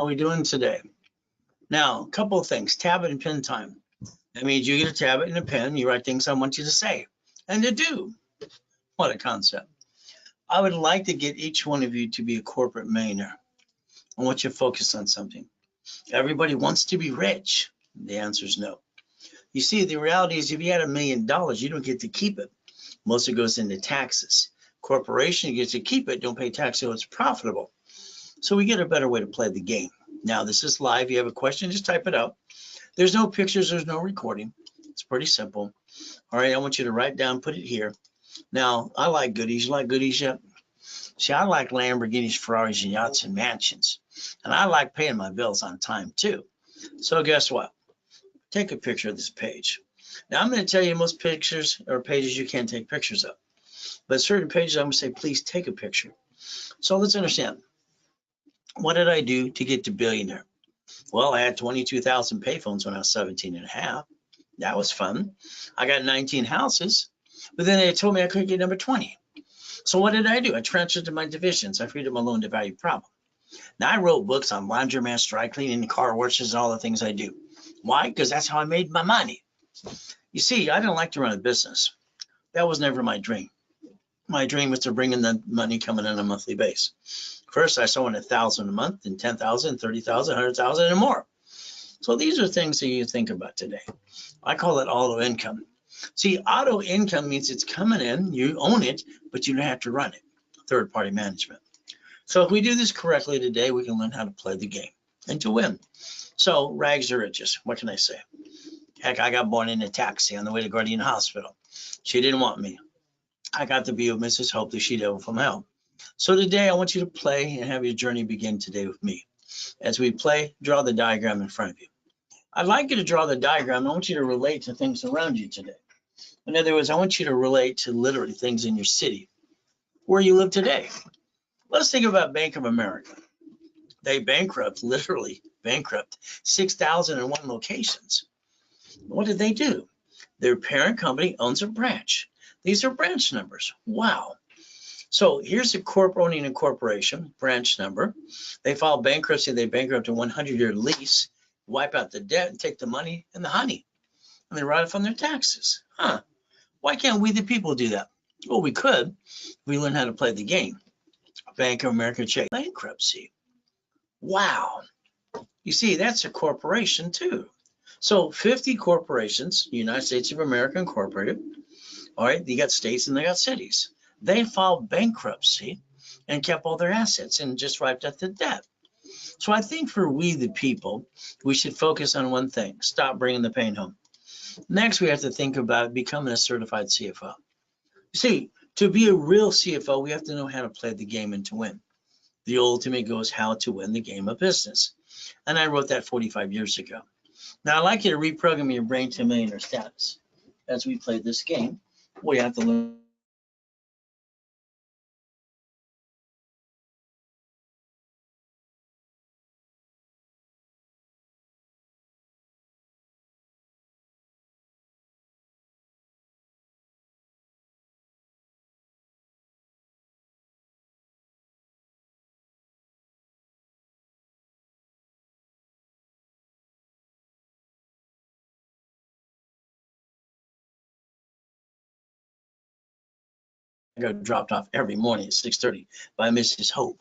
How are we doing today? Now, a couple of things. Tablet and pen time. That means you get a tablet and a pen. You write things I want you to say and to do. What a concept. I would like to get each one of you to be a corporate millionaire. I want you to focus on something. Everybody wants to be rich. The answer is no. You see, the reality is if you had $1 million, you don't get to keep it. Most of it goes into taxes. Corporation gets to keep it, don't pay tax, so it's profitable. So we get a better way to play the game. Now, this is live. If you have a question, just type it out. There's no pictures. There's no recording. It's pretty simple. All right, I want you to write down, put it here. Now, I like goodies. You like goodies yet? See, I like Lamborghinis, Ferraris, and yachts and mansions. And I like paying my bills on time, too. So guess what? Take a picture of this page. Now, I'm going to tell you most pictures or pages you can't take pictures of. But certain pages, I'm going to say, please take a picture. So let's understand. What did I do to get to billionaire? Well, I had 22,000 payphones when I was 17 and a half. That was fun. I got 19 houses, but then they told me I couldn't get number 20. So what did I do? I transferred to my divisions. I freed up my loan to value problem. Now, I wrote books on laundromats, dry cleaning, car washes, and all the things I do. Why? Because that's how I made my money. You see, I didn't like to run a business. That was never my dream. My dream was to bring in the money coming in on a monthly basis. First, I saw 1,000 a month, and 10,000, 30,000, 100,000, and more. So these are things that you think about today. I call it auto income. See, auto income means it's coming in, you own it, but you don't have to run it. Third-party management. So if we do this correctly today, we can learn how to play the game and to win. So rags to riches. What can I say? Heck, I got born in a taxi on the way to Guardian Hospital. She didn't want me. I got to be with Mrs. Hope, the she-devil from hell. So today, I want you to play and have your journey begin today with me. As we play, draw the diagram in front of you. I'd like you to draw the diagram. I want you to relate to things around you today. In other words, I want you to relate to literally things in your city, where you live today. Let's think about Bank of America. They literally bankrupt 6,001 locations. What did they do? Their parent company owns a branch. These are branch numbers. Wow. So here's a corp owning a corporation, branch number. They file bankruptcy. They bankrupt a 100-year lease, wipe out the debt, and take the money and the honey. And they write it from their taxes. Why can't we, the people, do that? Well, we could if we learn how to play the game. Bank of America check bankruptcy. Wow. You see, that's a corporation, too. So 50 corporations, United States of America Incorporated. All right, you got states and they got cities. They filed bankruptcy and kept all their assets and just wiped out the debt. So I think for we the people, we should focus on one thing: stop bringing the pain home. Next, we have to think about becoming a certified CFO. You see, to be a real CFO, we have to know how to play the game and to win. The ultimate goal is how to win the game of business. And I wrote that 45 years ago. Now, I'd like you to reprogram your brain to millionaire status. As we play this game, we have to learn. I got dropped off every morning at 6:30 by Mrs. Hope.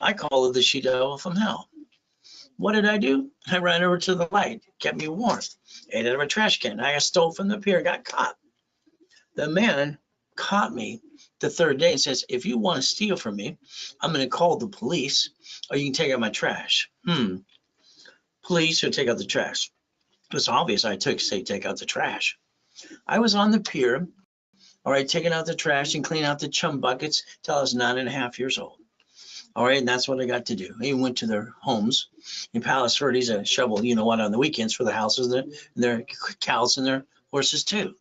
I call her the she-devil from hell. What did I do? I ran over to the light, kept me warm, ate out of a trash can. I got stole from the pier, got caught. The man caught me the third day and says, if you want to steal from me, I'm going to call the police or you can take out my trash. Police or take out the trash. It was obvious I take out the trash. I was on the pier, all right, taking out the trash and cleaning out the chum buckets till I was 9.5 years old. All right, and that's what I got to do. I even went to their homes in Palos Verdes and shovel, you know what, on the weekends for the houses, and their cows and their horses too.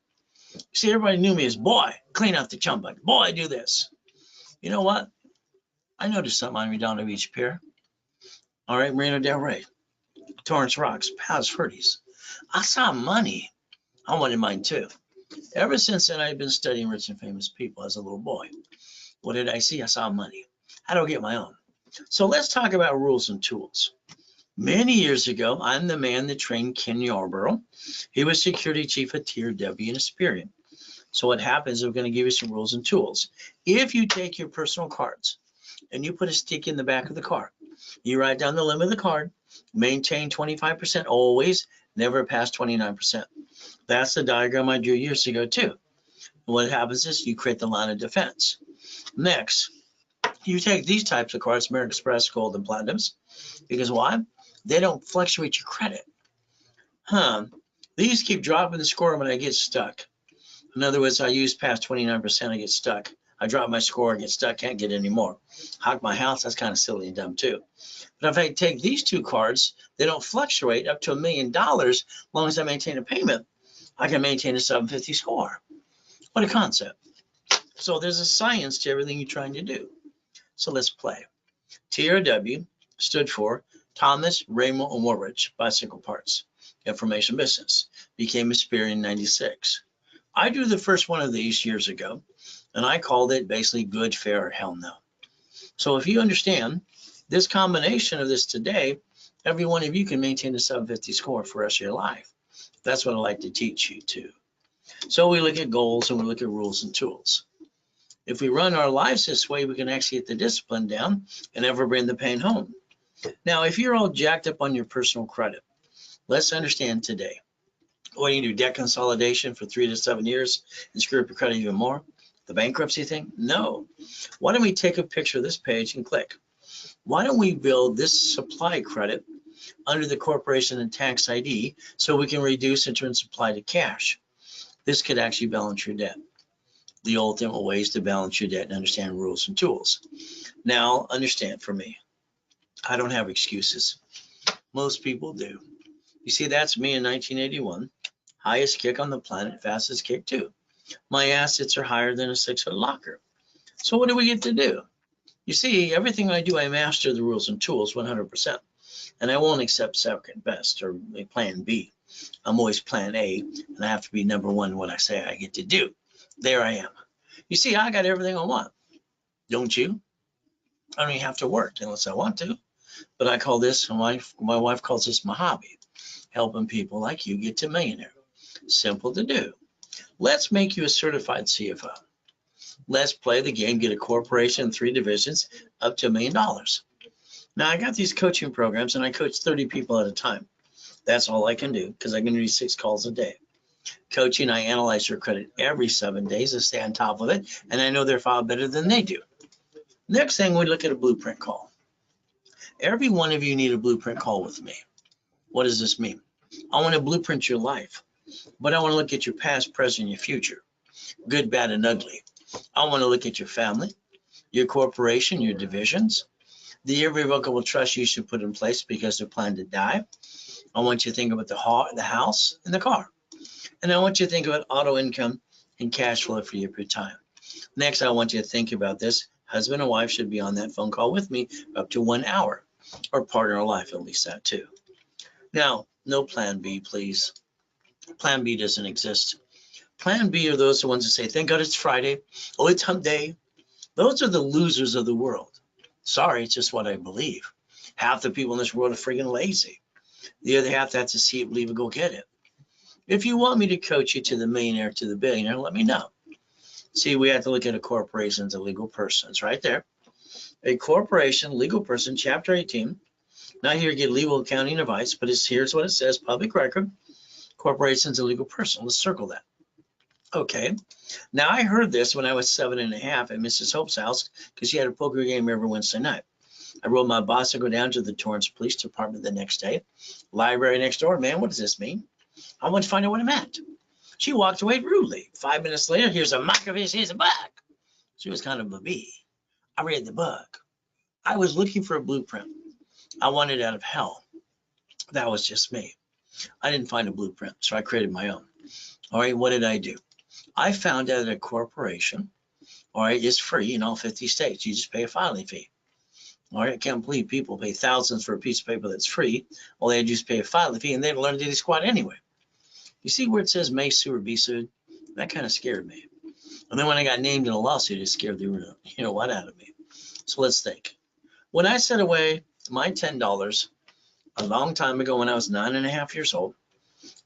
See, everybody knew me as, boy, clean out the chum bucket. Boy, do this. You know what? I noticed something on Redondo Beach Pier. All right, Marina Del Rey, Torrance Rocks, Palos Verdes. I saw money. I wanted mine too. Ever since then, I've been studying rich and famous people as a little boy. What did I see? I saw money. How do I get my own? So let's talk about rules and tools. Many years ago, I'm the man that trained Ken Yarborough. He was security chief at Tier W in Experian. So what happens is we're going to give you some rules and tools. If you take your personal cards and you put a stick in the back of the car, you write down the limit of the card, maintain 25% always, never pass 29%. That's the diagram I drew years ago too. And what happens is you create the line of defense. Next, you take these types of cards, American Express, Gold, and Platinums, because why? They don't fluctuate your credit. These keep dropping the score when I get stuck. In other words, I use past 29%, I get stuck. I drop my score, I get stuck, can't get any more. Hawk my house, that's kind of silly and dumb too. But if I take these two cards, they don't fluctuate up to $1 million as long as I maintain a payment. I can maintain a 750 score. What a concept. So there's a science to everything you're trying to do. So let's play. TRW stood for Thomas Raymond and Woolrich Bicycle Parts Information Business. Became Experian in 96. I drew the first one of these years ago, and I called it basically good, fair, or hell no. So if you understand this combination of this today, every one of you can maintain a 750 score for the rest of your life. That's what I like to teach you too. So we look at goals and we look at rules and tools. If we run our lives this way, we can actually get the discipline down and never bring the pain home. Now, if you're all jacked up on your personal credit, let's understand today. What do you do? Debt consolidation for 3 to 7 years and screw up your credit even more? The bankruptcy thing? No. Why don't we take a picture of this page and click? Why don't we build this supply credit under the corporation and tax ID so we can reduce and turn supply to cash? This could actually balance your debt. The ultimate ways to balance your debt and understand rules and tools. Now, understand for me, I don't have excuses. Most people do. You see, that's me in 1981. Highest kick on the planet, fastest kick too. My assets are higher than a 6-foot locker. So what do we get to do? You see, everything I do, I master the rules and tools 100%. And I won't accept second best or plan B. I'm always plan A, and I have to be number one in what I say I get to do. There I am. You see, I got everything I want. Don't you? I don't even have to work unless I want to. But I call this, my wife calls this my hobby, helping people like you get to millionaire. Simple to do. Let's make you a certified CFO. Let's play the game, get a corporation, 3 divisions, up to $1 million. Now, I got these coaching programs, and I coach 30 people at a time. That's all I can do because I can do 6 calls a day. Coaching, I analyze their credit every 7 days to stay on top of it, and I know their file better than they do. Next thing, we look at a blueprint call. Every one of you need a blueprint call with me. What does this mean? I want to blueprint your life, but I want to look at your past, present, and your future, good, bad, and ugly. I want to look at your family, your corporation, your divisions, the irrevocable trust you should put in place because they're planning to die. I want you to think about the house and the car. And I want you to think about auto income and cash flow for your time. Next, I want you to think about this. Husband and wife should be on that phone call with me up to 1 hour, or partner in life, at least that too. Now, no plan B, please. Plan B doesn't exist. Plan B are those ones that say, thank God it's Friday. Oh, it's hump day. Those are the losers of the world. Sorry, it's just what I believe. Half the people in this world are freaking lazy. The other half have to see it, believe it, go get it. If you want me to coach you to the millionaire, to the billionaire, let me know. See, we have to look at a corporation as a legal person. It's right there. A corporation, legal person, Chapter 18. Not here to get legal accounting advice, but here's what it says, public record. Corporation is a legal person. Let's circle that. Okay. Now, I heard this when I was 7.5 at Mrs. Hope's house because she had a poker game every Wednesday night. I rode my bus to go down to the Torrance Police Department the next day. Library next door. Man, what does this mean? I want to find out what it meant. She walked away rudely. 5 minutes later, here's a mock of his, here's a book. She was kind of a bee. I read the book. I was looking for a blueprint. I wanted out of hell. That was just me. I didn't find a blueprint, so I created my own. All right, what did I do? I found out that a corporation, all right, is free in all 50 states. You just pay a filing fee. All right, I can't believe people pay thousands for a piece of paper that's free. All they had to do is pay a filing fee, and they learn daily squat anyway. You see where it says may sue or be sued? That kind of scared me. And then when I got named in a lawsuit, it scared the what out of me. So let's think. When I set away my $10 A long time ago when I was 9.5 years old,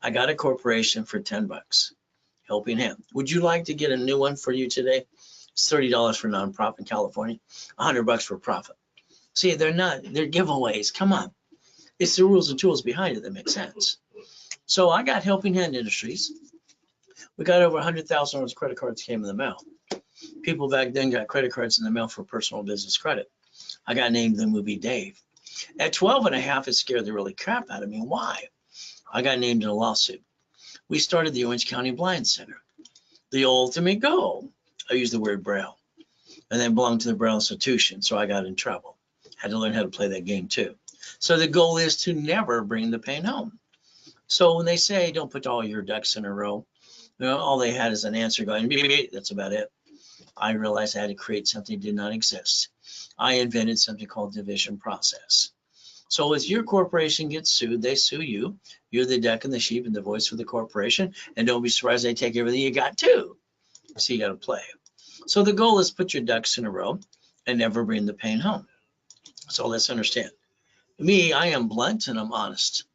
I got a corporation for $10. Helping Hand. Would you like to get a new one for you today? It's $30 for nonprofit in California, $100 for profit. See, they're giveaways. Come on. It's the rules and tools behind it that make sense. So I got Helping Hand Industries. We got over 100,000 credit cards came in the mail. People back then got credit cards in the mail for personal business credit. I got named the movie Dave. At 12.5, it scared the really crap out of me. Why? I got named in a lawsuit. We started the Orange County Blind Center. The ultimate goal, I used the word Braille, and then belonged to the Braille Institution, so I got in trouble. Had to learn how to play that game too. So the goal is to never bring the pain home. So when they say don't put all your ducks in a row, all they had is an answer going, beep, beep, beep. That's about it. I realized I had to create something that did not exist. I invented something called division process. So if your corporation gets sued, they sue you. You're the duck and the sheep and the voice for the corporation. And don't be surprised they take everything you got too. So you got to play. So the goal is put your ducks in a row and never bring the pain home. So let's understand. Me, I am blunt and I'm honest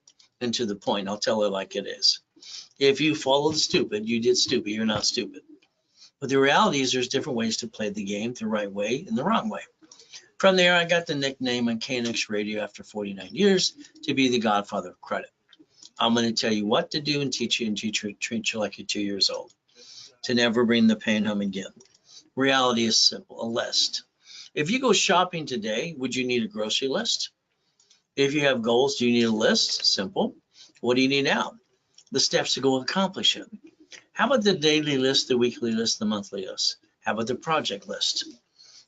and to the point. I'll tell it like it is. If you follow the stupid, you did stupid. You're not stupid. But the reality is there's different ways to play the game, the right way and the wrong way. From there, I got the nickname on KNX Radio after 49 years to be the godfather of credit. I'm going to tell you what to do and teach you treat you like you're 2 years old. To never bring the pain home again. Reality is simple, a list. If you go shopping today, would you need a grocery list? If you have goals, do you need a list? Simple. What do you need now? The steps to go accomplish it. How about the daily list, the weekly list, the monthly list? How about the project list?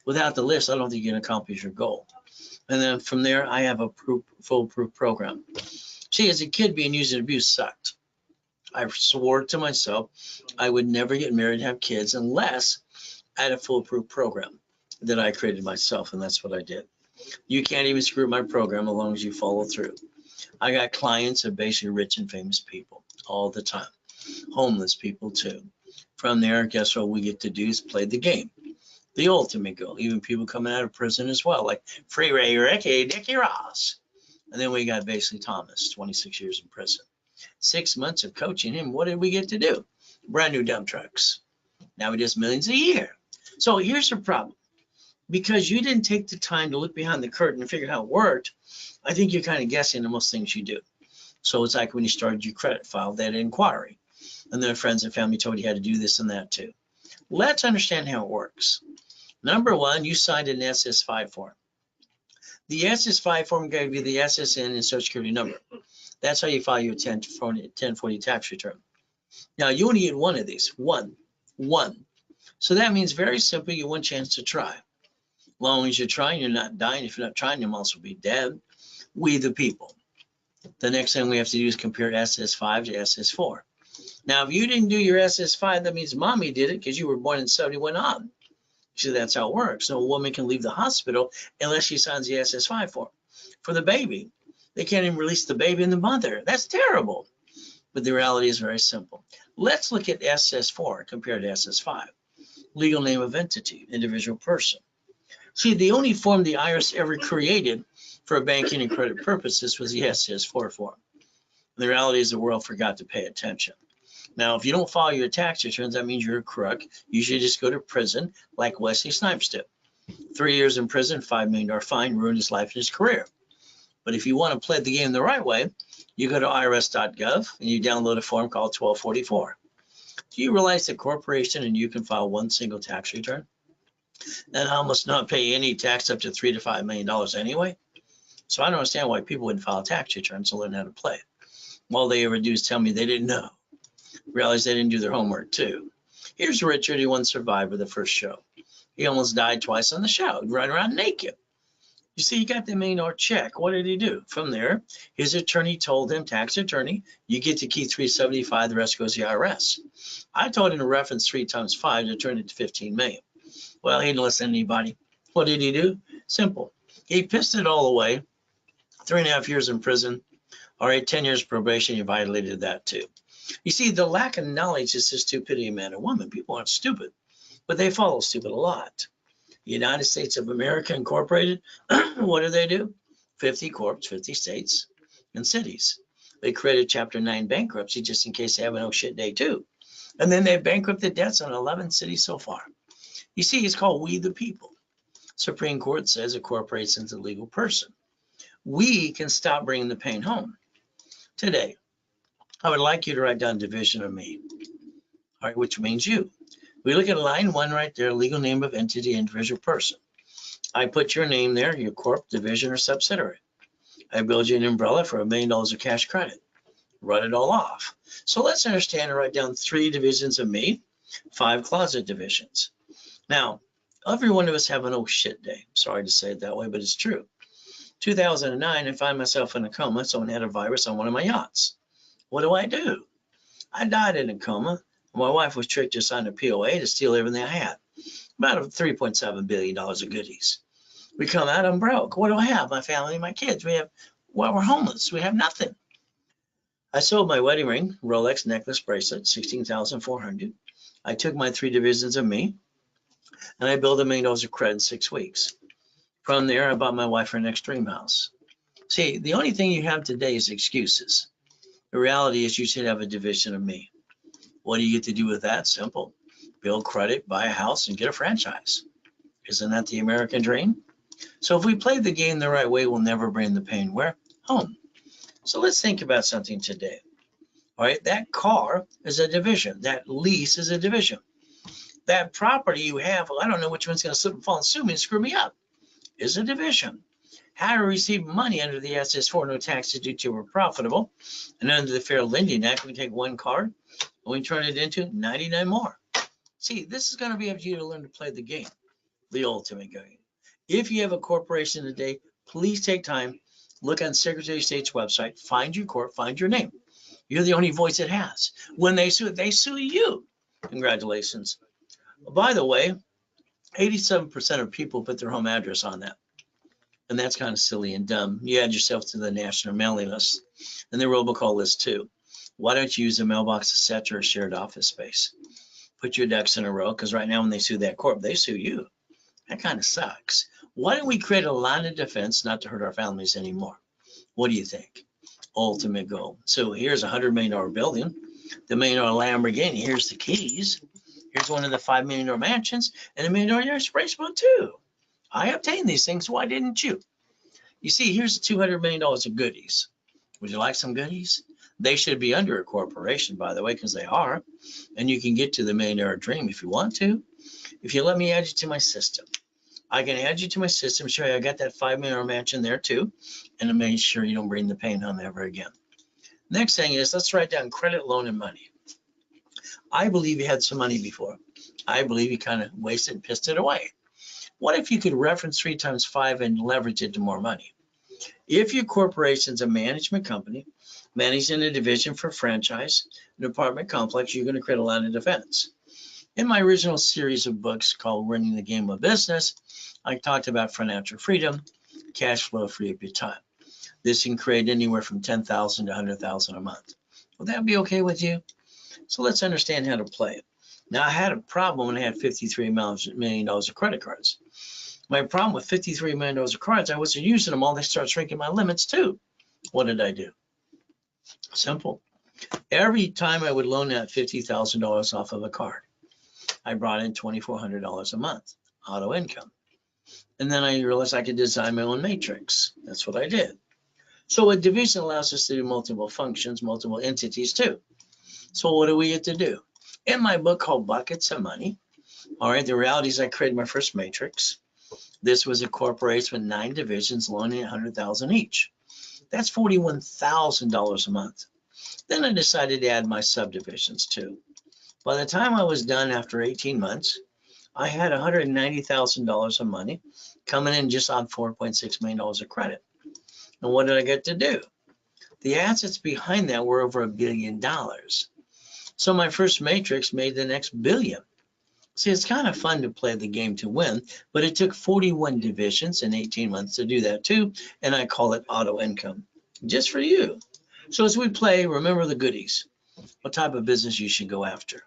Without the list, I don't think you can accomplish your goal. And then from there, I have a foolproof program. See, as a kid, being used and abused sucked. I swore to myself I would never get married and have kids unless I had a foolproof program that I created myself, and that's what I did. You can't even screw my program as long as you follow through. I got clients of basically rich and famous people all the time, homeless people too. From there, guess what we get to do is play the game. The ultimate goal, even people coming out of prison as well, like Free Ray Dickie Ross. And then we got basically Thomas, 26 years in prison. 6 months of coaching him. What did we get to do? Brand new dump trucks. Now he does millions a year. So here's the problem. Because you didn't take the time to look behind the curtain and figure out how it worked, I think you're kind of guessing on most things you do. So it's like when you started your credit file, that inquiry. And then friends and family told you how to do this and that too. Let's understand how it works. Number one, you signed an SS5 form. The SS5 form gave you the SSN and Social Security number. That's how you file your 1040 tax return. Now, you only get one of these. One. So that means very simply, you have one chance to try. As long as you're trying, you're not dying. If you're not trying, you might also be dead. We the people. The next thing we have to do is compare SS5 to SS4. Now, if you didn't do your SS5, that means mommy did it because you were born in 71 on. So that's how it works. No woman can leave the hospital unless she signs the SS5 form. For the baby, they can't even release the baby and the mother. That's terrible. But the reality is very simple. Let's look at SS4 compared to SS5. Legal name of entity, individual person. See, the only form the IRS ever created for banking and credit purposes was the SS4 form. The reality is the world forgot to pay attention. Now, if you don't file your tax returns, that means you're a crook. You should just go to prison like Wesley Snipes did. 3 years in prison, $5 million fine, ruined his life and his career. But if you want to play the game the right way, you go to irs.gov and you download a form called 1244. Do you realize that corporation and you can file one single tax return and almost not pay any tax up to $3 to $5 million anyway? So I don't understand why people wouldn't file tax returns to learn how to play. All they ever do is tell me they didn't know. Realize they didn't do their homework too. Here's Richard, he won Survivor, the first show. He almost died twice on the show, running around naked. You see, he got the $1 million check. What did he do? From there, his attorney told him, tax attorney, you get to keep $375, the rest goes to the IRS. I told him to reference 3 times 5 to turn it to $15 million. Well, he didn't listen to anybody. What did he do? Simple. He pissed it all away. 3.5 years in prison. All right, 10 years probation, he violated that too. You see, the lack of knowledge is the stupidity of man and woman. People aren't stupid, but they follow stupid a lot. United States of America Incorporated, what do? 50 corps, 50 states. and cities. They created Chapter 9 bankruptcy just in case they have an oh shit day too. And then they bankrupted debts on 11 cities so far. You see, it's called We the People. Supreme Court says a corporation's a legal person. We can stop bringing the pain home. Today, I would like you to write down division of me, all right, which means you. We look at line 1 right there, legal name of entity, individual person. I put your name there, your corp, division, or subsidiary. I build you an umbrella for $1 million of cash credit. Run it all off. So let's understand and write down 3 divisions of me, 5 closet divisions. Now, every one of us have an oh shit day. Sorry to say it that way, but it's true. 2009, I find myself in a coma. Someone had a virus on one of my yachts. What do? I died in a coma. My wife was tricked to sign a POA to steal everything I had. About $3.7 billion of goodies. We come out, I'm broke. What do I have? My family, my kids. We're homeless. We have nothing. I sold my wedding ring, Rolex necklace bracelet, $16,400. I took my 3 divisions of me, and I built $1 million of credit in 6 weeks. From there, I bought my wife her next dream house. See, the only thing you have today is excuses. The reality is you should have a division of me. What do you get to do with that? Simple. Build credit, buy a house, and get a franchise. Isn't that the American dream? So if we play the game the right way, we'll never bring the pain where? Home. So let's think about something today. All right, that car is a division. That lease is a division. That property you have, well, I don't know which one's going to slip and fall and sue me and screw me up, is a division. How to receive money under the SS4, no taxes due to we're profitable. And under the Fair Lending Act, we take one card and we turn it into 99 more. See, this is going to be up to you to learn to play the game, the ultimate game. If you have a corporation today, please take time, look on Secretary of State's website, find your corp, find your name. You're the only voice it has. When they sue you. Congratulations. By the way, 87% of people put their home address on that. And that's kind of silly and dumb. You add yourself to the national mailing list and the robocall list too. Why don't you use a mailbox, etc., or shared office space? Put your ducks in a row, because right now when they sue that corp, they sue you. That kind of sucks. Why don't we create a line of defense not to hurt our families anymore? What do you think? Ultimate goal. So here's a $100 million building, the $1 million Lamborghini. Here's the keys. Here's one of the $5 million mansions and $1 million spray boat too. I obtained these things. Why didn't you? You see, here's $200 million of goodies. Would you like some goodies? They should be under a corporation, by the way, because they are. And you can get to the $1 million dream if you want to. If you let me add you to my system, I can add you to my system, show you I got that $5 million mansion there too, and to make sure you don't bring the pain home ever again. Next thing is, let's write down credit, loan, and money. I believe you had some money before. I believe you kind of wasted and pissed it away. What if you could reference 3 times 5 and leverage it to more money? If your corporation's a management company, managing a division for franchise, an apartment complex, you're going to create a line of defense. In my original series of books called Running the Game of Business, I talked about financial freedom, cash flow, free up your time. This can create anywhere from $10,000 to $100,000 a month. Would that be okay with you? So let's understand how to play it. Now, I had a problem when I had $53 million of credit cards. My problem with $53 million of cards, I wasn't using them all. They started shrinking my limits too. What did I do? Simple. Every time I would loan out $50,000 off of a card, I brought in $2,400 a month, auto income. And then I realized I could design my own matrix. That's what I did. So a division allows us to do multiple functions, multiple entities too. So what do we get to do? In my book called Buckets of Money, all right, the reality is I created my first matrix. This was a corporation with 9 divisions, loaning $100,000 each. That's $41,000 a month. Then I decided to add my subdivisions too. By the time I was done after 18 months, I had $190,000 of money coming in just on $4.6 million of credit. And what did I get to do? The assets behind that were over $1 billion. So my first matrix made the next billion. See, it's kind of fun to play the game to win, but it took 41 divisions in 18 months to do that too, and I call it auto income, just for you. So as we play, remember the goodies, what type of business you should go after.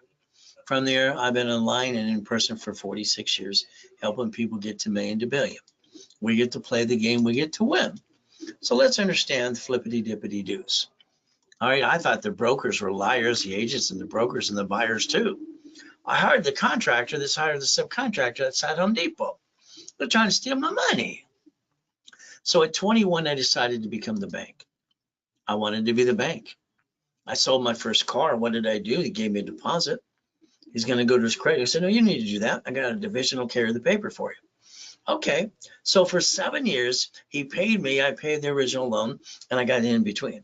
From there, I've been online and in person for 46 years, helping people get to million to billion. We get to play the game, we get to win. So let's understand the flippity-dippity-doos. All right, I thought the brokers were liars, the agents and the brokers and the buyers too. I hired the contractor that's hired the subcontractor that's at Home Depot. They're trying to steal my money. So at 21, I decided to become the bank. I wanted to be the bank. I sold my first car. What did I do? He gave me a deposit. He's going to go to his credit. I said, no, you need to do that. I got a division. I'll carry the paper for you. Okay. So for 7 years, he paid me. I paid the original loan, and I got in between,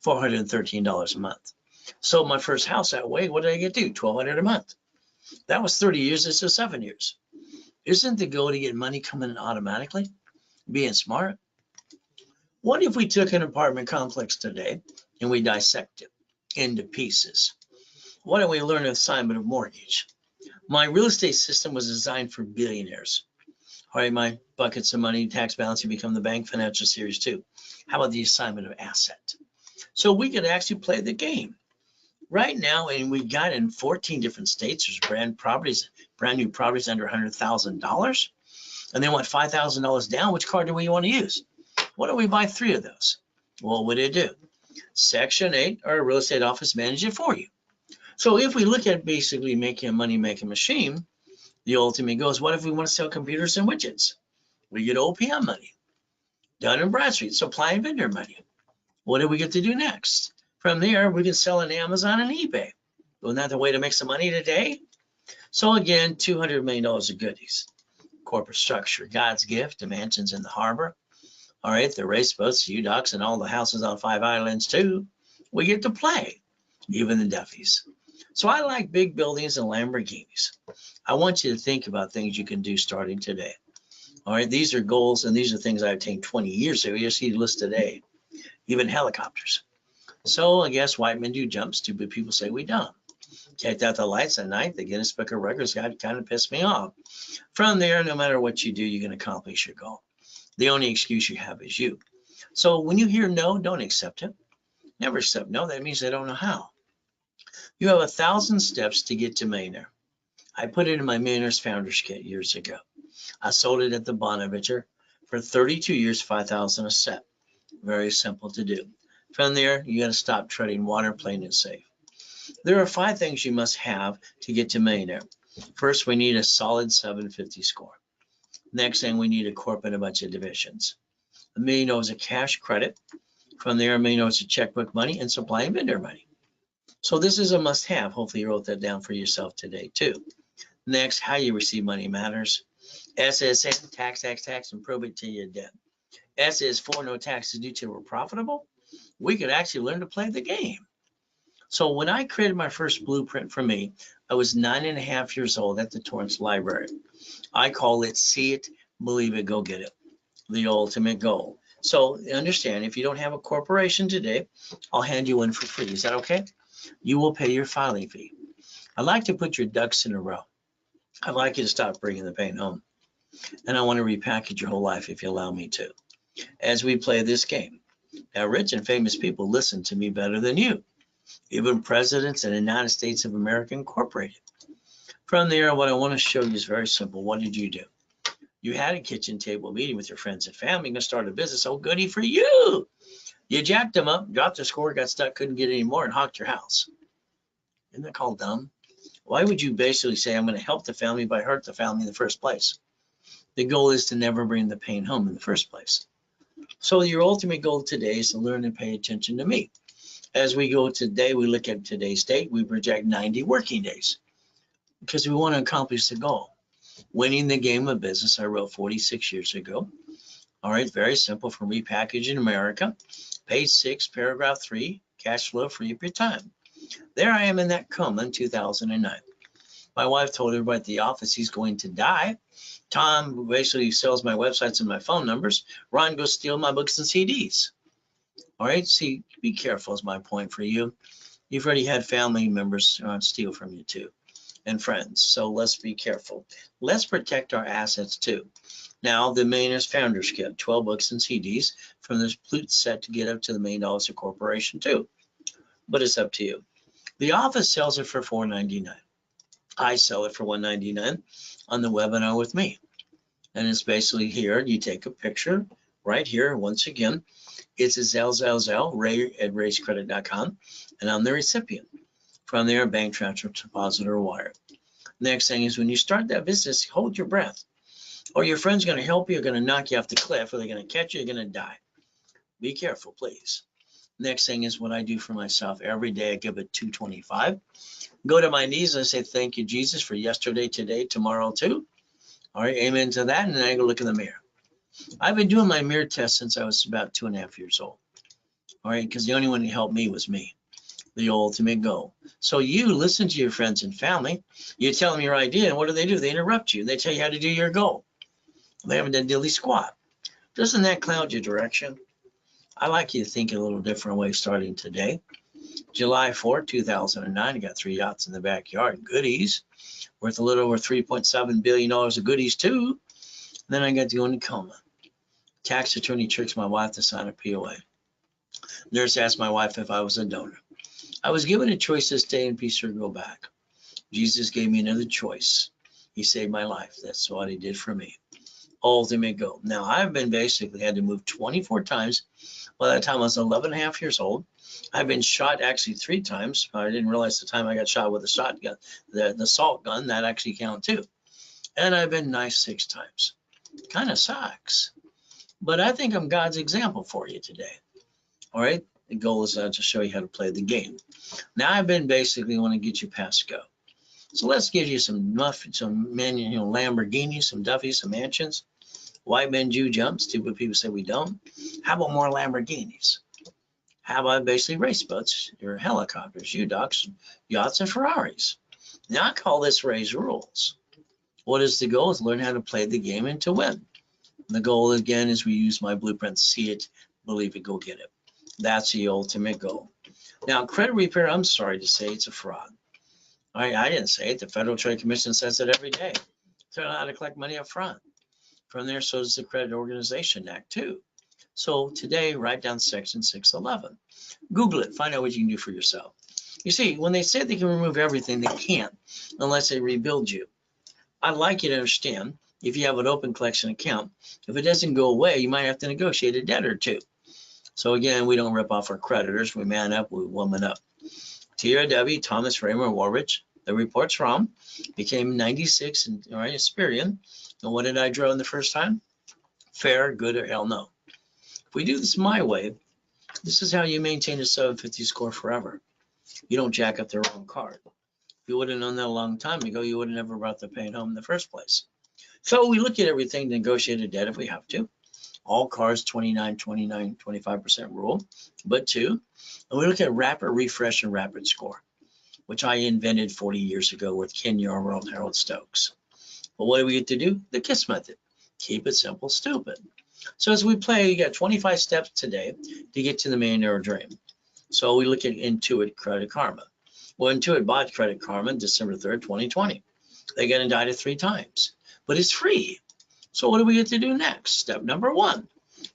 $413 a month. Sold my first house that way. What did I get to? $1,200 a month. That was 30 years. This is 7 years. Isn't the goal to get money coming in automatically? Being smart. What if we took an apartment complex today and we dissect it into pieces? What if we learn assignment of mortgage? My real estate system was designed for billionaires. All right, my buckets of money, tax balance, you become the bank, financial series 2. How about the assignment of asset? So we could actually play the game. Right now, and we got in 14 different states, there's brand new properties under $100,000, and they want $5,000 down. Which card do we want to use? What if we buy 3 of those? What would it do? Section 8, our real estate office manage it for you. So if we look at basically making a money-making machine, the ultimate goal is, what if we want to sell computers and widgets? We get OPM money. Dun & Bradstreet, supply and vendor money. What do we get to do next? From there, we can sell on Amazon and eBay. Isn't that the way to make some money today? So again, $200 million of goodies. Corporate structure, God's gift, the mansions in the harbor. All right, the race boats, U-Docks, and all the houses on 5 islands too. We get to play, even the Duffys. So I like big buildings and Lamborghinis. I want you to think about things you can do starting today. All right, these are goals, and these are things I obtained 20 years ago. You see the list today, even helicopters. So I guess white men do jump, stupid people say we don't. Checked out the lights at night. The Guinness Book of Records kind of pissed me off. From there, no matter what you do, you can accomplish your goal. The only excuse you have is you. So when you hear no, don't accept it. Never accept no. That means they don't know how. You have 1,000 steps to get to millionaire. I put it in my Millionaires Founders Kit years ago. I sold it at the Bonaventure for 32 years, $5,000 a set. Very simple to do. From there, you got to stop treading water, playing it safe. There are 5 things you must have to get to millionaire. First, we need a solid 750 score. Next thing, we need a corp and a bunch of divisions. $1 million is a cash credit. From there, $1 million is a checkbook money and supply and vendor money. So this is a must-have. Hopefully you wrote that down for yourself today too. Next, how you receive money matters. SSN, tax, and probate till you're dead. S is for no taxes due till we're profitable. We could actually learn to play the game. So when I created my first blueprint for me, I was 9.5 years old at the Torrance Library. I call it see it, believe it, go get it. The ultimate goal. So understand, if you don't have a corporation today, I'll hand you one for free. Is that okay? You will pay your filing fee. I'd like to put your ducks in a row. I'd like you to stop bringing the pain home. And I want to repackage your whole life if you allow me to. As we play this game. Now, rich and famous people listen to me better than you. Even presidents in the United States of America Incorporated. From there, what I want to show you is very simple. What did you do? You had a kitchen table meeting with your friends and family. You're going to start a business. Oh, goody for you. You jacked them up, dropped the score, got stuck, couldn't get any more, and hawked your house. Isn't that called dumb? Why would you basically say, I'm going to help the family but hurt the family in the first place? The goal is to never bring the pain home in the first place. So your ultimate goal today is to learn and pay attention to me. As we go today, we look at today's date, we project 90 working days because we want to accomplish the goal. Winning the game of business, I wrote 46 years ago. All right, very simple from Repackaging America. Page 6, paragraph 3, cash flow free up your time. There I am in that coma in 2009. My wife told everybody at the office he's going to die. Tom, who basically sells my websites and my phone numbers, Ron goes steal my books and CDs. All right, see, be careful is my point for you. You've already had family members steal from you too, and friends. So let's be careful. Let's protect our assets too. Now, the Millionaires Founders Kit, 12 books and CDs from this Plute set to get up to the $1 million a corporation too. But it's up to you. The office sells it for $4.99. I sell it for $1.99 on the webinar with me. And it's basically here, you take a picture right here. Once again, it's a Zelle, Ray at rayscredit.com, and I'm the recipient. From there, bank transfer, deposit, or wire. Next thing is when you start that business, hold your breath. Or your friend's going to help you, or going to knock you off the cliff, or they're going to catch you, you're going to die. Be careful, please. Next thing is what I do for myself. Every day I give it 225. Go to my knees and I say, thank you, Jesus, for yesterday, today, tomorrow, too. All right, amen to that. And then I go look in the mirror. I've been doing my mirror test since I was about 2.5 years old. All right, because the only one who helped me was me, the ultimate goal. So you listen to your friends and family. You tell them your idea, and what do? They interrupt you. They tell you how to do your goal. They haven't done dilly squat. Doesn't that cloud your direction? I like you to think a little different way starting today. July 4, 2009, I got 3 yachts in the backyard, goodies, worth a little over $3.7 billion of goodies too. Then I got to go into coma. Tax attorney tricks my wife to sign a POA. Nurse asked my wife if I was a donor. I was given a choice to stay in peace or go back. Jesus gave me another choice. He saved my life. That's what he did for me. Ultimate goal. Now, I've been basically had to move 24 times. By the time I was 11.5 years old, I've been shot actually 3 times. I didn't realize the time I got shot with a shotgun, the salt gun, that actually counted too. And I've been knifed 6 times. Kind of sucks. But I think I'm God's example for you today. All right. The goal is to show you how to play the game. Now I've been basically want to get you past go. So let's give you some Lamborghinis, some Duffys, some mansions. White men Jew jump. Stupid people say we don't. How about more Lamborghinis? How about basically race boats, your helicopters, U-Docks, yachts, and Ferraris? Now I call this Ray's rules. What is the goal? Is learn how to play the game and to win. The goal again is we use my blueprint, see it, believe it, go get it. That's the ultimate goal. Now credit repair, I'm sorry to say it's a fraud. I didn't say it. The Federal Trade Commission says it every day. They know how to collect money up front. From there, so does the Credit Organization Act too. So today, write down section 611. Google it, find out what you can do for yourself. You see, when they say they can remove everything, they can't unless they rebuild you. I'd like you to understand, if you have an open collection account, if it doesn't go away, you might have to negotiate a debt or two. So again, we don't rip off our creditors. We man up, we woman up. TRW, Thomas Raymer Warrich, the report's from, became 96 in Experian. And what did I draw in the first time? Fair, good, or hell no. If we do this my way, this is how you maintain a 750 score forever. You don't jack up the wrong card. If you would have known that a long time ago, you would have never brought the pain home in the first place. So we look at everything to negotiate a debt if we have to. All cards 29, 25% rule, but 2. And we look at rapid refresh and rapid score, which I invented 40 years ago with Ken Yarwell and Harold Stokes. But what do we get to do? The KISS method. Keep it simple, stupid. So as we play, you got 25 steps today to get to the millionaire dream. So we look at Intuit Credit Karma. Well, Intuit bought Credit Karma December 3rd, 2020. They got indicted 3 times, but it's free. So what do we get to do next? Step number 1.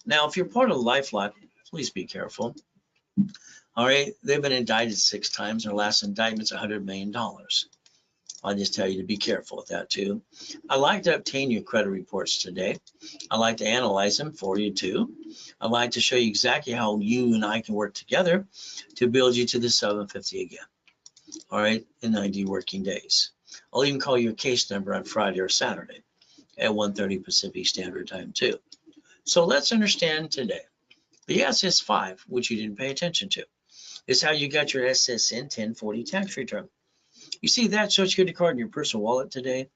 Now, if you're part of LifeLock, please be careful. All right, they've been indicted 6 times. Their last indictment's $100 million. I'll just tell you to be careful with that too. I like to obtain your credit reports today. I like to analyze them for you too. I like to show you exactly how you and I can work together to build you to the 750 again. All right, in 90 working days. I'll even call your case number on Friday or Saturday at 1:30 Pacific Standard Time too. So let's understand today. The SS5, which you didn't pay attention to, is how you got your SSN 1040 tax return. You see that Social Security card in your personal wallet today?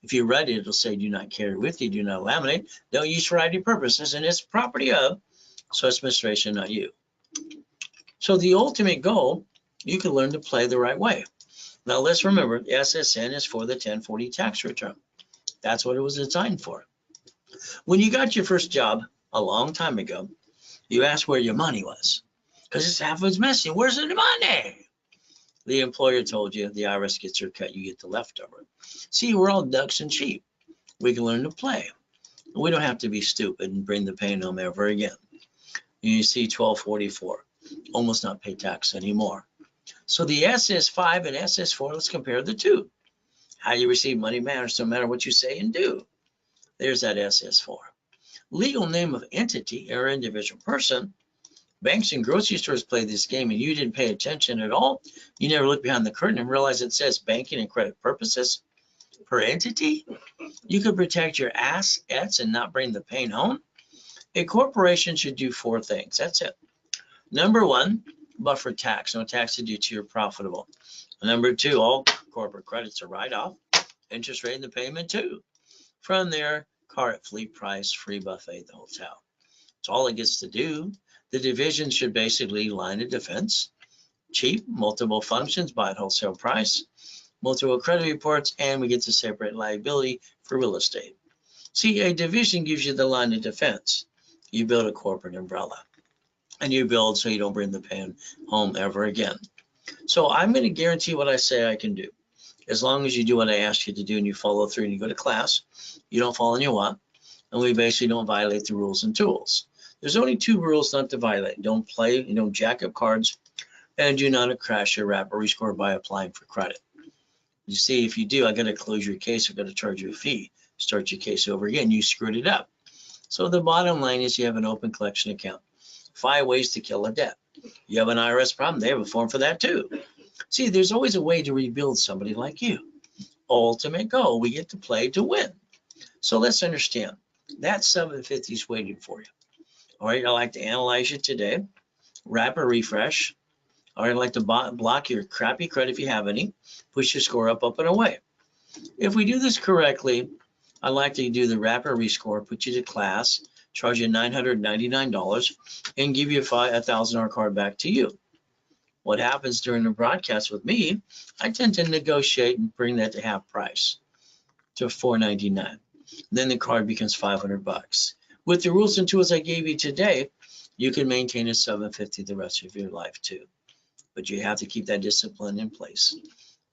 If you read it, it'll say do not carry with you, do not laminate, don't use for ID purposes, and it's property of Social Administration, not you. So the ultimate goal, you can learn to play the right way. Now let's remember, the SSN is for the 1040 tax return. That's what it was designed for. When you got your first job a long time ago, you asked where your money was, because it's half of it's missing. Where's the money? The employer told you the IRS gets your cut, you get the leftover. See, we're all ducks and sheep. We can learn to play. We don't have to be stupid and bring the pain home ever again. You see 1244, almost not pay tax anymore. So the SS5 and SS4, let's compare the two. How you receive money matters no matter what you say and do. There's that SS4. legal name of entity or individual person. Banks and grocery stores play this game and you didn't pay attention at all. You never look behind the curtain and realize it says banking and credit purposes per entity. You could protect your assets and not bring the pain home. A corporation should do 4 things. That's it. Number 1, buffer tax. No tax to due to you're profitable. Number 2, all corporate credits are write-off. Interest rate in the payment too. From there, car at fleet price, free buffet at the hotel. That's all it gets to do. The division should basically line of defense, cheap, multiple functions, buy at wholesale price, multiple credit reports, and we get to separate liability for real estate. See, a division gives you the line of defense. You build a corporate umbrella, and you build so you don't bring the pain home ever again. So I'm going to guarantee what I say I can do. As long as you do what I ask you to do and you follow through and you go to class, you don't fall in your what, and we basically don't violate the rules and tools. There's only 2 rules not to violate. Don't play, don't jack up cards, and do not crash your wrap or rescore by applying for credit. You see, if you do, I got to close your case. I got to charge you a fee. Start your case over again. You screwed it up. So the bottom line is you have an open collection account. 5 ways to kill a debt. You have an IRS problem. They have a form for that too. See, there's always a way to rebuild somebody like you. Ultimate goal. We get to play to win. So let's understand. That 750 is waiting for you. All right, I'd like to analyze you today, wrap or refresh. All right, I'd like to block your crappy credit if you have any, push your score up and away. If we do this correctly, I'd like to do the wrap or rescore, put you to class, charge you $999, and give you a $1,000 card back to you. What happens during the broadcast with me, I tend to negotiate and bring that to half price, to $499. Then the card becomes $500. With the rules and tools I gave you today, you can maintain a $750 the rest of your life too. But you have to keep that discipline in place.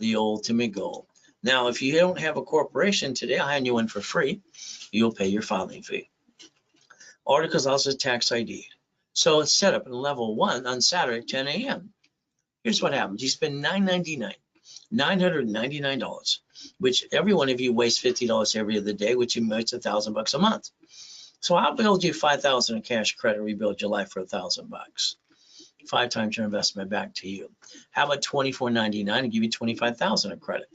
The ultimate goal. Now, if you don't have a corporation today, I'll hand you one for free. You'll pay your filing fee. Articles also tax ID. So it's set up in level 1 on Saturday at 10 a.m. Here's what happens. You spend $999, which every one of you wastes $50 every other day, which makes $1,000 a month. So I'll build you $5,000 in cash credit, rebuild your life for $1,000. 5 times your investment back to you. How about $24.99 and give you $25,000 of credit?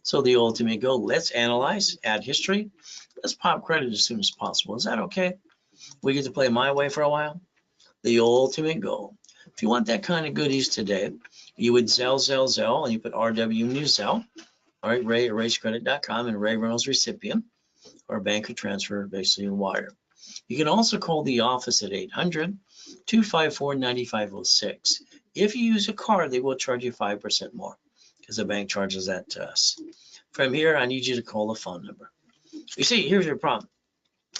So the ultimate goal, let's analyze, add history. Let's pop credit as soon as possible. Is that okay? We get to play my way for a while? The ultimate goal. If you want that kind of goodies today, you would Zelle, and you put RW in your Zelle. All right, Ray at RaceCredit.com and Ray Reynolds recipient, or bank or transfer, basically a wire. You can also call the office at 800-254-9506. If you use a card, they will charge you 5% more because the bank charges that to us. From here, I need you to call the phone number. You see, here's your problem.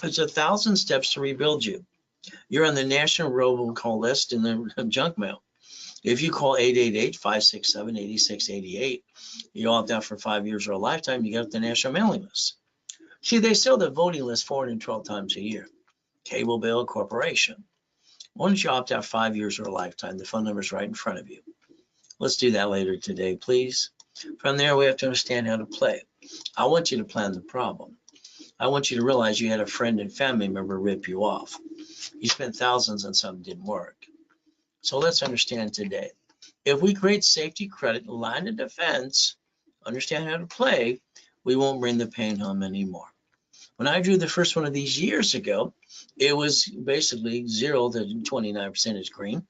It's 1,000 steps to rebuild you. You're on the national robocall list in the junk mail. If you call 888-567-8688, you opt out for 5 years or a lifetime, you get up the national mailing list. See, they sell the voting list 412 times a year. Cable bill, corporation. Why don't you opt out 5 years or a lifetime? The phone number is right in front of you. Let's do that later today, please. From there, we have to understand how to play. I want you to plan the problem. I want you to realize you had a friend and family member rip you off. You spent thousands on something that didn't work. So let's understand today. If we create safety credit, line of defense, understand how to play, we won't bring the pain home anymore. When I drew the first one of these years ago, it was basically 0 to 29% is green,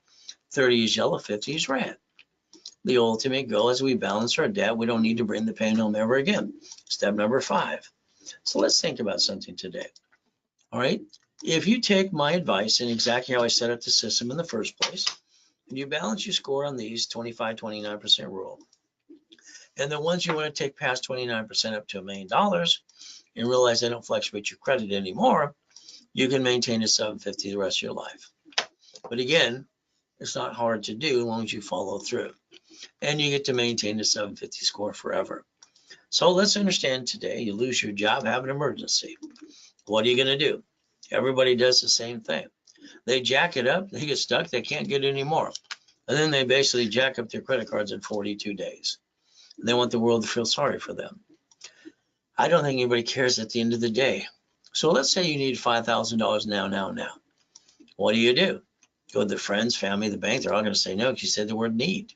30 is yellow, 50 is red. The ultimate goal is we balance our debt. We don't need to bring the pain home ever again. Step number 5. So let's think about something today. All right. If you take my advice and exactly how I set up the system in the first place, and you balance your score on these 25, 29% rule, and the ones you want to take past 29% up to $1 million and realize they don't fluctuate your credit anymore, you can maintain a 750 the rest of your life. But again, it's not hard to do as long as you follow through. And you get to maintain a 750 score forever. So let's understand today, you lose your job, have an emergency. What are you going to do? Everybody does the same thing. They jack it up, they get stuck, they can't get any more. And then they basically jack up their credit cards in 42 days. And they want the world to feel sorry for them. I don't think anybody cares at the end of the day. So let's say you need $5,000 now. What do? Go to the friends, family, the bank. They're all going to say no because you said the word need.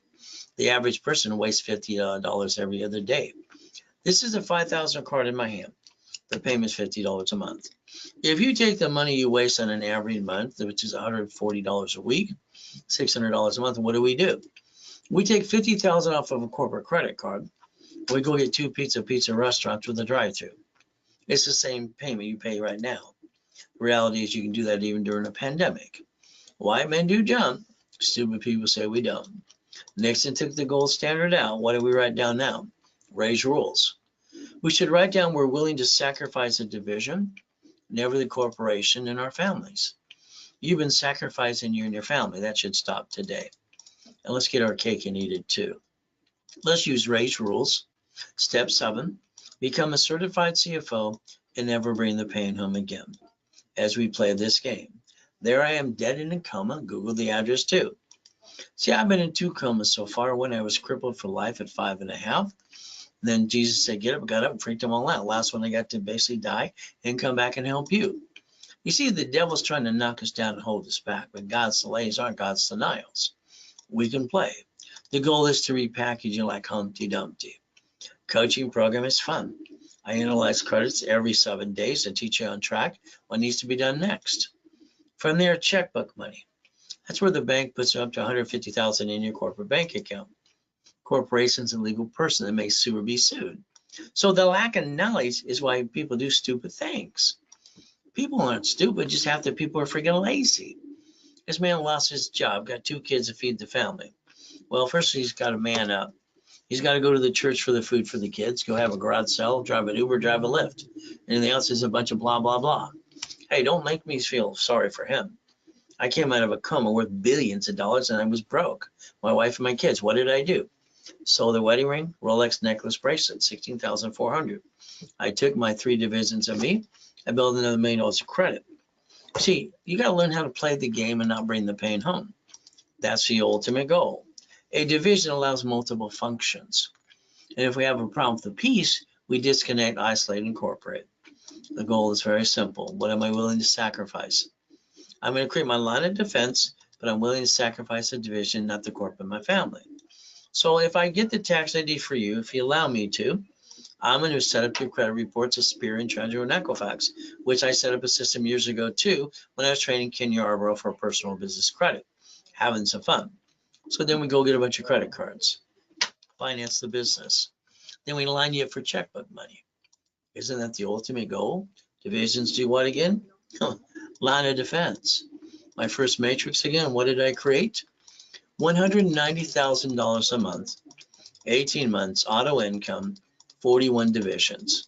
The average person wastes $50 every other day. This is a $5,000 card in my hand. The payment is $50 a month. If you take the money you waste on an average month, which is $140 a week, $600 a month, what do? We take $50,000 off of a corporate credit card. We go get two pizza restaurants with a drive-thru. It's the same payment you pay right now. The reality is you can do that even during a pandemic. White men do jump. Stupid people say we don't. Nixon took the gold standard out. What do we write down now? Ray's rules. We should write down we're willing to sacrifice a division, never the corporation and our families. You've been sacrificing you and your family. That should stop today. And let's get our cake and eat it too. Let's use Ray's rules. Step 7, become a certified CFO and never bring the pain home again. As we play this game. There I am dead in a coma. Google the address too. See, I've been in 2 comas so far. When I was crippled for life at 5.5. Then Jesus said, get up, got up and freaked them all out. Last one I got to basically die and come back and help you. You see, the devil's trying to knock us down and hold us back, but God's delays aren't God's denials. We can play. The goal is to repackage you like Humpty Dumpty. Coaching program is fun. I analyze credits every 7 days to teach you on track what needs to be done next. From there, checkbook money. That's where the bank puts up to $150,000 in your corporate bank account. Corporation's a legal person that may sue or be sued. So the lack of knowledge is why people do stupid things. People aren't stupid, just half the people are freaking lazy. This man lost his job, got 2 kids to feed the family. Well, first he's got to man up. He's got to go to the church for the food for the kids, go have a garage sale, drive an Uber, drive a Lyft. Anything else is a bunch of blah, blah, blah. Hey, don't make me feel sorry for him. I came out of a coma worth billions of dollars and I was broke. My wife and my kids, what did I do? Sold the wedding ring, Rolex necklace bracelet, $16,400. I took my 3 divisions of me and built another $1 million of credit. See, you got to learn how to play the game and not bring the pain home. That's the ultimate goal. A division allows multiple functions. And if we have a problem with the piece, we disconnect, isolate, and incorporate. The goal is very simple. What am I willing to sacrifice? I'm going to create my line of defense, but I'm willing to sacrifice the division, not the corporate and my family. So if I get the tax ID for you, if you allow me to, I'm going to set up your credit reports, Experian, Treasury, and Equifax, which I set up a system years ago too when I was training Ken Yarborough for personal business credit, having some fun. So then we go get a bunch of credit cards, finance the business. Then we line you up for checkbook money. Isn't that the ultimate goal? Divisions do what again? Line of defense. My first matrix again, what did I create? $190,000 a month, 18 months, auto income, 41 divisions,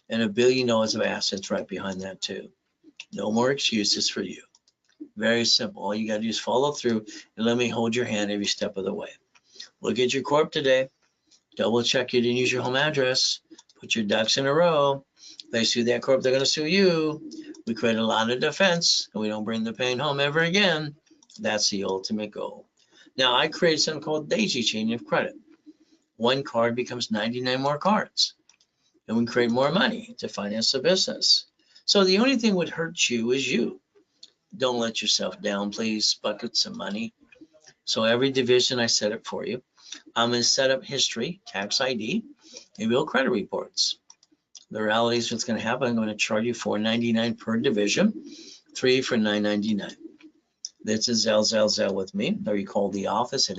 and $1 billion of assets right behind that too. No more excuses for you. Very simple. All you got to do is follow through and let me hold your hand every step of the way. Look at your corp today. Double check you didn't use your home address. Put your ducks in a row. If they sue that corp, they're going to sue you. We create a line of defense and we don't bring the pain home ever again. That's the ultimate goal. Now I created something called daisy chain of credit. 1 card becomes 99 more cards. And we create more money to finance the business. So the only thing would hurt you is you. Don't let yourself down, please. Buckets of money. So every division I set up for you. I'm going to set up history, tax ID, and bill credit reports. The reality is what's going to happen. I'm going to charge you $4.99 per division, 3 for $9.99. This is Zell with me. Or you call the office at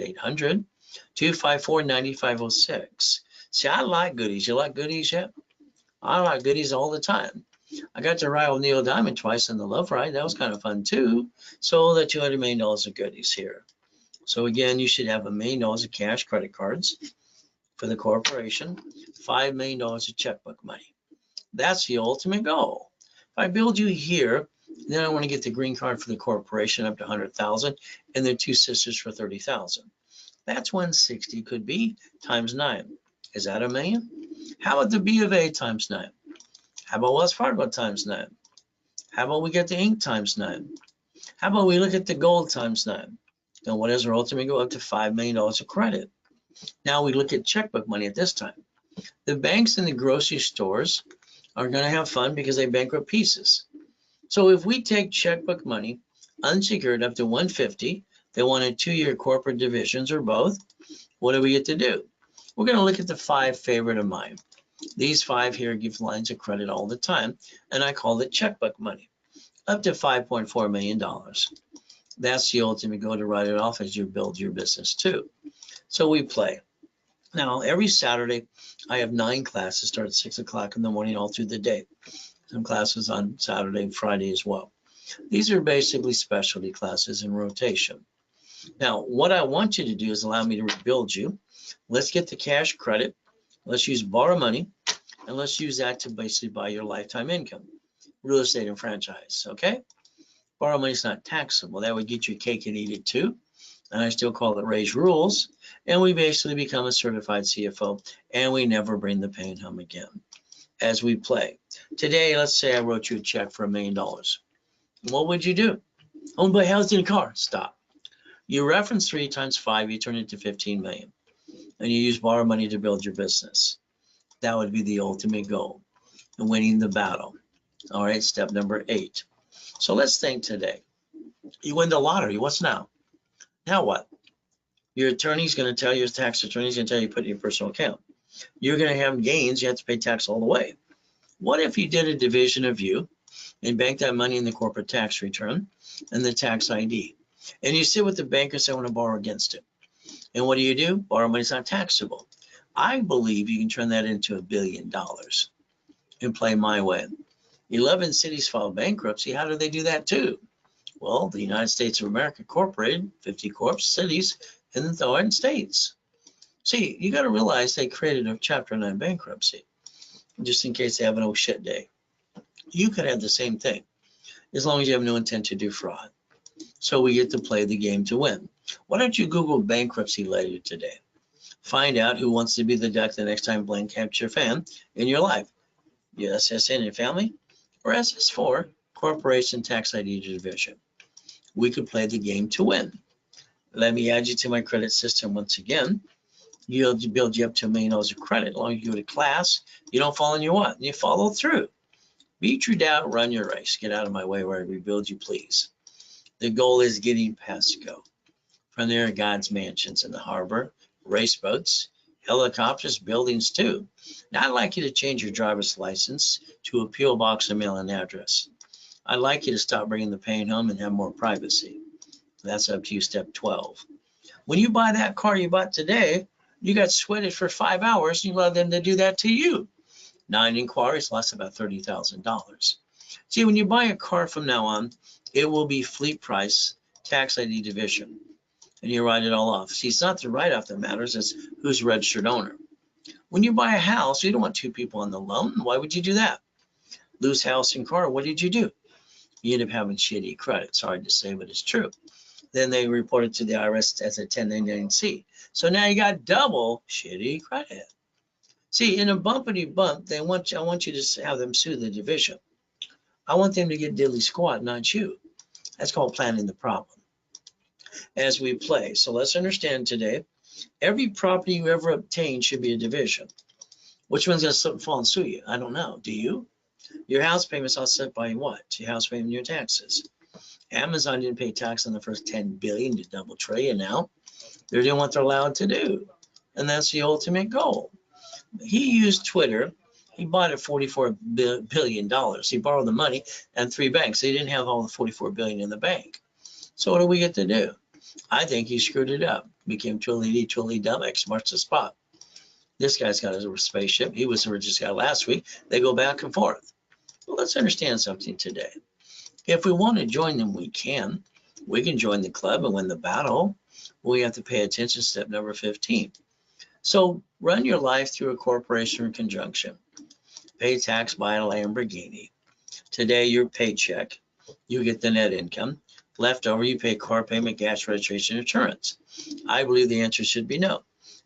800-254-9506. See, I like goodies. You like goodies yet? I like goodies all the time. I got to ride with Neil Diamond twice in the Love Ride. That was kind of fun too. So the $200 million of goodies here. So again, you should have $1 million of cash credit cards for the corporation, $5 million of checkbook money. That's the ultimate goal. If I build you here, then I want to get the green card for the corporation up to $100,000 and their 2 sisters for $30,000. That's 160 could be times 9. Is that $1 million? How about the B of A times 9? How about Wells Fargo times 9? How about we get the Inc. times 9? How about we look at the gold times 9? Then what is our ultimate goal? Up to $5 million of credit. Now we look at checkbook money at this time. The banks and the grocery stores are going to have fun because they bankrupt pieces. So if we take checkbook money, unsecured up to 150, they wanted 2-year corporate divisions or both, what do we get to do? We're going to look at the 5 favorite of mine. These 5 here give lines of credit all the time, and I call it checkbook money, up to $5.4 million. That's the ultimate go to write it off as you build your business too. So we play. Now, every Saturday, I have 9 classes, start at 6 o'clock in the morning all through the day. Some classes on Saturday and Friday as well. These are basically specialty classes in rotation. Now, what I want you to do is allow me to rebuild you. Let's get the cash credit. Let's use borrow money, and let's use that to basically buy your lifetime income, real estate and franchise, okay? Borrow money is not taxable. That would get you cake and eat it too. And I still call it Ray's rules. And we basically become a certified CFO, and we never bring the pain home again as we play. Today, let's say I wrote you a check for $1 million. What would you do? Oh, but how's in a car? Stop. You reference 3 times 5, you turn it to 15 million. And you use borrow money to build your business. That would be the ultimate goal in winning the battle. All right, step number 8. So let's think today. You win the lottery. What's now? Now what? Your attorney's going to tell you, your tax attorney's going to tell you, put it in your personal account. You're going to have gains. You have to pay tax all the way. What if you did a division of you and bank that money in the corporate tax return and the tax ID? And you sit with the banker and say, I want to borrow against it. And what do? Borrow money is not taxable. I believe you can turn that into $1 billion and play my way. 11 cities filed bankruptcy. How do they do that too? Well, the United States of America Incorporated, 50 corp cities in the United States. See, you got to realize they created a Chapter 9 bankruptcy just in case they have an oh shit day. You could have the same thing as long as you have no intent to do fraud. So we get to play the game to win. Why don't you Google bankruptcy later today? Find out who wants to be the duck the next time Blaine camps your fan in your life. Your SSN and family or SS4 corporation tax ID division. We could play the game to win. Let me add you to my credit system once again. You'll build you up to $1 million of credit. As long as you go to class, you don't fall in your what? You follow through. Beat your doubt, run your race. Get out of my way where I rebuild you, please. The goal is getting past go. From there, God's mansions in the harbor, race boats, helicopters, buildings too. Now, I'd like you to change your driver's license to a P.O. box and mail an address. I'd like you to stop bringing the pain home and have more privacy. That's up to you, step 12. When you buy that car you bought today, you got sweated for 5 hours, and you allowed them to do that to you. 9 inquiries, lost about $30,000. See, when you buy a car from now on, it will be fleet price, tax ID division, and you write it all off. See, it's not the write-off that matters, it's who's the registered owner. When you buy a house, you don't want 2 people on the loan. Why would you do that? Lose house and car, what did you do? You end up having shitty credit. It's hard to say, but it's true. Then they report it to the IRS as a 1099-C. So now you got double shitty credit. See, in a bumpity bump, I want you to have them sue the division. I want them to get diddly squat, not you. That's called planning the problem as we play. So let's understand today, every property you ever obtain should be a division. Which one's going to fall and sue you? I don't know. Do you? Your house payment's offset by what? Your house payment and your taxes. Amazon didn't pay tax on the first 10 billion to double trillion now. They're doing what they're allowed to do. And that's the ultimate goal. He used Twitter. He bought it $44 billion. He borrowed the money and 3 banks. They didn't have all the $44 billion in the bank. So what do we get to do? I think he screwed it up. Became totally dumb, marks the spot. This guy's got a spaceship. He was the richest guy last week. They go back and forth. Well, let's understand something today. If we want to join them, we can. We can join the club and win the battle. We have to pay attention, step number 15. So run your life through a corporation or conjunction. Pay tax, buy a Lamborghini. Today, your paycheck, you get the net income. Leftover, you pay car payment, gas, registration, insurance. I believe the answer should be no.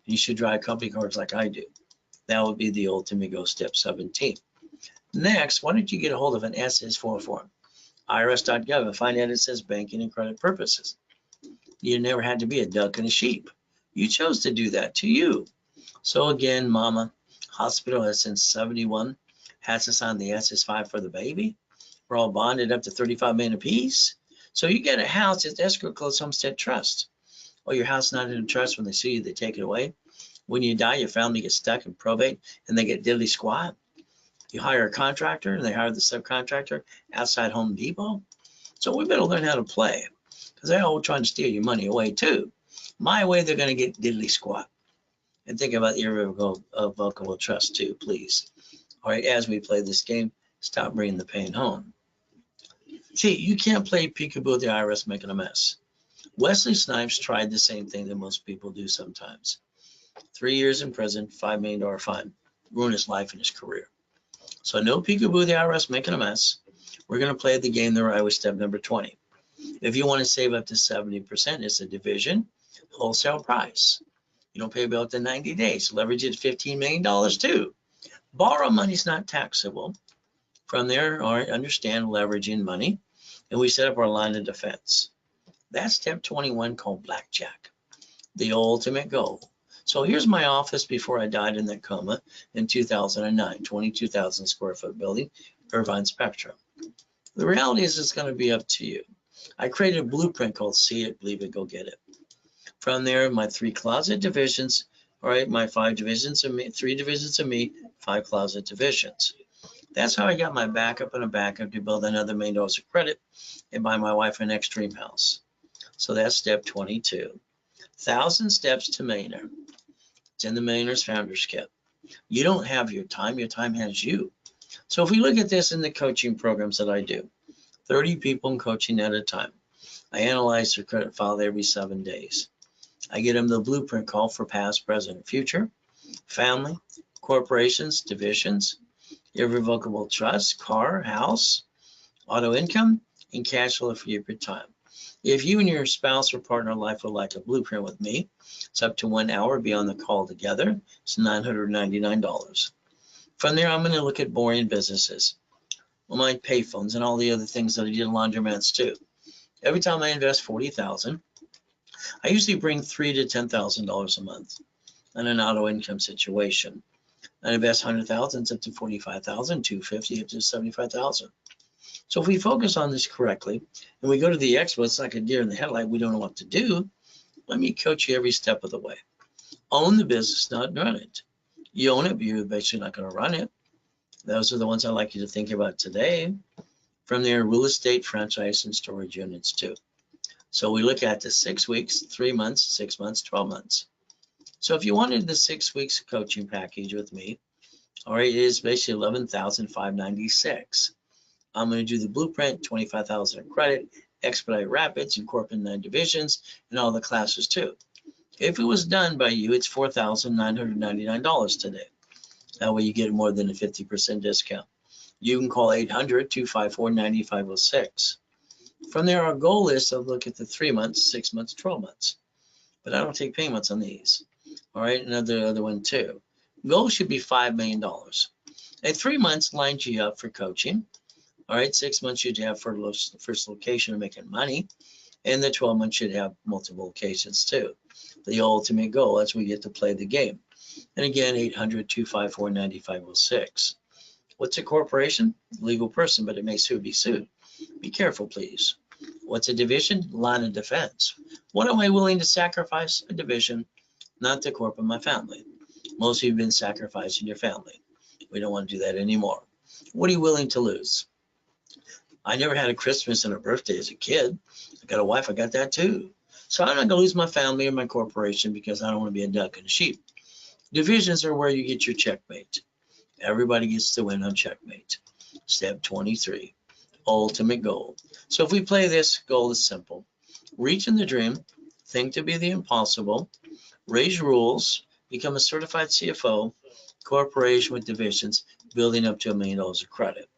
You should drive company cars like I do. That would be the ultimate go, step 17. Next, why don't you get a hold of an SS4 form? IRS.gov and find out it says banking and credit purposes. You never had to be a duck and a sheep. You chose to do that to you. So again, mama, hospital has since 71 has to sign the SS5 for the baby. We're all bonded up to $35 million apiece. So you get a house, it's escrow closed homestead trust. Or your house not in a trust, when they sue you, they take it away. When you die, your family gets stuck in probate and they get diddly squat. You hire a contractor and they hire the subcontractor outside Home Depot. So we better learn how to play, because they're all trying to steal your money away too. My way, they're going to get diddly squat. And think about the irrevocable trust too, please. All right, as we play this game, stop bringing the pain home. See, you can't play peekaboo with the IRS making a mess. Wesley Snipes tried the same thing that most people do sometimes. 3 years in prison, $5 million fine, ruined his life and his career. So no peekaboo with the IRS making a mess. We're going to play the game the right way, step number 20. If you want to save up to 70%, it's a division, wholesale price. You don't pay a bill within 90 days. Leverage it $15 million too. Borrow money is not taxable. From there, all right, understand leveraging money. And we set up our line of defense. That's step 21, called blackjack, the ultimate goal. So here's my office before I died in that coma in 2009, 22,000 square foot building, Irvine Spectrum. The reality is it's going to be up to you. I created a blueprint called See It, Believe It, Go Get It. From there, my 3 closet divisions, all right, my 5 divisions of me, 3 divisions of me, 5 closet divisions. That's how I got my backup and a backup to build another $1 million of credit and buy my wife an next dream house. So that's step 22. 1,000 steps to millionaire. It's in the Millionaire's Founders Kit. You don't have your time has you. So if we look at this in the coaching programs that I do, 30 people in coaching at a time. I analyze their credit file every 7 days. I get them the blueprint call for past, present, future, family, corporations, divisions, irrevocable trust, car, house, auto income, and cash flow for your time. If you and your spouse or partner in life would like a blueprint with me, it's up to 1 hour. Be on the call together. It's $999. From there, I'm going to look at boring businesses, my payphones, and all the other things that I did in laundromats too. Every time I invest $40,000, I usually bring $3,000 to $10,000 a month in an auto income situation. I invest $100,000, it's up to $45,000, $250,000 up to $75,000. So if we focus on this correctly, and we go to the experts like a deer in the headlight, we don't know what to do. Let me coach you every step of the way. Own the business, not run it. You own it, but you're basically not going to run it. Those are the ones I'd like you to think about today. From there, real estate, franchise, and storage units too. So we look at the 6 weeks, 3 months, 6 months, 12 months. So if you wanted the 6 weeks coaching package with me, all right, it is basically $11,596. I'm going to do the blueprint, $25,000 in credit, expedite rapids, incorporate 9 divisions, and all the classes too. If it was done by you, it's $4,999 today. That way you get more than a 50% discount. You can call 800-254-9506. From there, our goal is to look at the 3 months, 6 months, 12 months. But I don't take payments on these. All right, another one too. Goal should be $5 million. At 3 months, lines you up for coaching. All right, 6 months you'd have for first location of making money. And the 12 months should have multiple locations too. The ultimate goal as we get to play the game. And again, 800-254-9506. What's a corporation? Legal person, but it may soon be sued. Be careful, please. What's a division? Line of defense. What am I willing to sacrifice? A division, not the corp of my family. Most of you have been sacrificing your family. We don't want to do that anymore. What are you willing to lose? I never had a Christmas and a birthday as a kid. I got a wife, I got that too. So I'm not going to lose my family or my corporation because I don't want to be a duck and a sheep. Divisions are where you get your checkmate. Everybody gets to win on checkmate. Step 23, ultimate goal. So if we play this, goal is simple. Reach in the dream, think to be the impossible, raise rules, become a certified CFO, corporation with divisions, building up to $1 million of credit.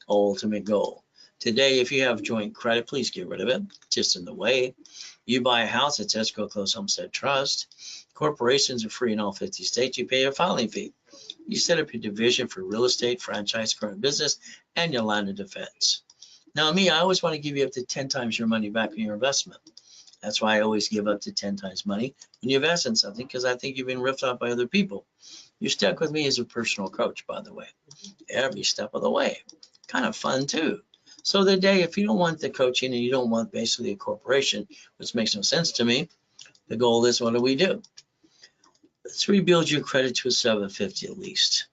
Ultimate goal. Today, if you have joint credit, please get rid of it. Just in the way. You buy a house, it's escrow closed homestead trust. Corporations are free in all 50 states. You pay a filing fee. You set up your division for real estate, franchise, current business, and your line of defense. Now, me, I always want to give you up to 10 times your money back on your investment. That's why I always give up to 10 times money when you invest in something, because I think you've been ripped off by other people. You're stuck with me as a personal coach, by the way, every step of the way. Kind of fun too. So the day, if you don't want the coaching and you don't want basically a corporation, which makes no sense to me, the goal is, what do? Let's rebuild your credit to a 750 at least.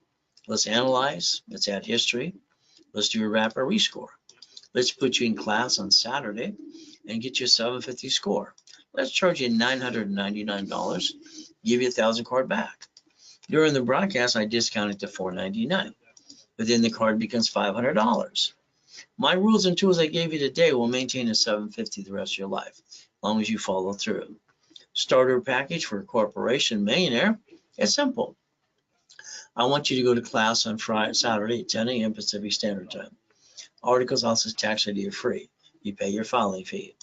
Let's analyze. Let's add history. Let's do a rapid rescore. Let's put you in class on Saturday and get you a 750 score. Let's charge you $999, give you a 1,000 card back. During the broadcast, I discount it to $499, but then the card becomes $500. My rules and tools I gave you today will maintain a 750 the rest of your life, as long as you follow through. Starter package for a corporation millionaire. It's simple. I want you to go to class on Saturday at 10 a.m. Pacific Standard Time. Articles also tax ID free. You pay your filing fee.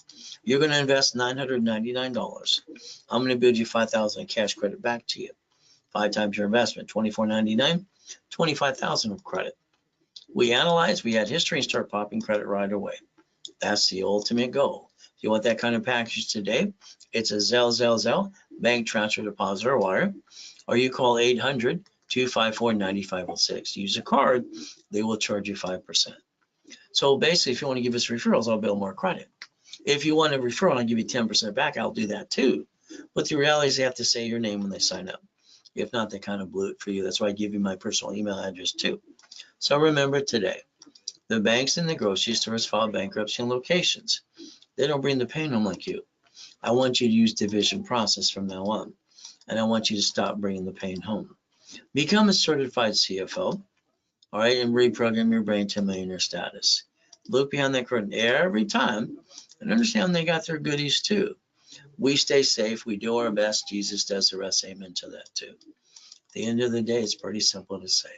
You're going to invest $999. I'm going to build you $5,000 cash credit back to you. 5 times your investment, $24.99, $25,000 of credit. We analyze, we add history, and start popping credit right away. That's the ultimate goal. If you want that kind of package today, it's a Zelle, bank transfer, deposit, or wire, or you call 800-254-9506. Use a card, they will charge you 5%. So basically, if you want to give us referrals, I'll build more credit. If you want a referral, I'll give you 10% back. I'll do that too. But the reality is they have to say your name when they sign up. If not, they kind of blew it for you. That's why I give you my personal email address too. So remember today, the banks and the grocery stores file bankruptcy in locations. They don't bring the pain home like you. I want you to use division process from now on. And I want you to stop bringing the pain home. Become a certified CFO, all right, and reprogram your brain to millionaire status. Look behind that curtain every time and understand they got their goodies too. We stay safe. We do our best. Jesus does the rest. Amen to that too. At the end of the day, it's pretty simple to say.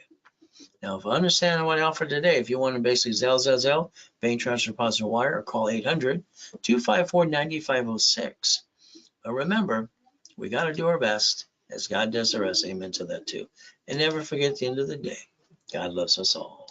Now, if I understand what I offer today, if you want to basically Zelle, bank transfer, deposit, wire, or call 800-254-9506. But remember, we got to do our best as God does the rest. Amen to that too. And never forget, at the end of the day, God loves us all.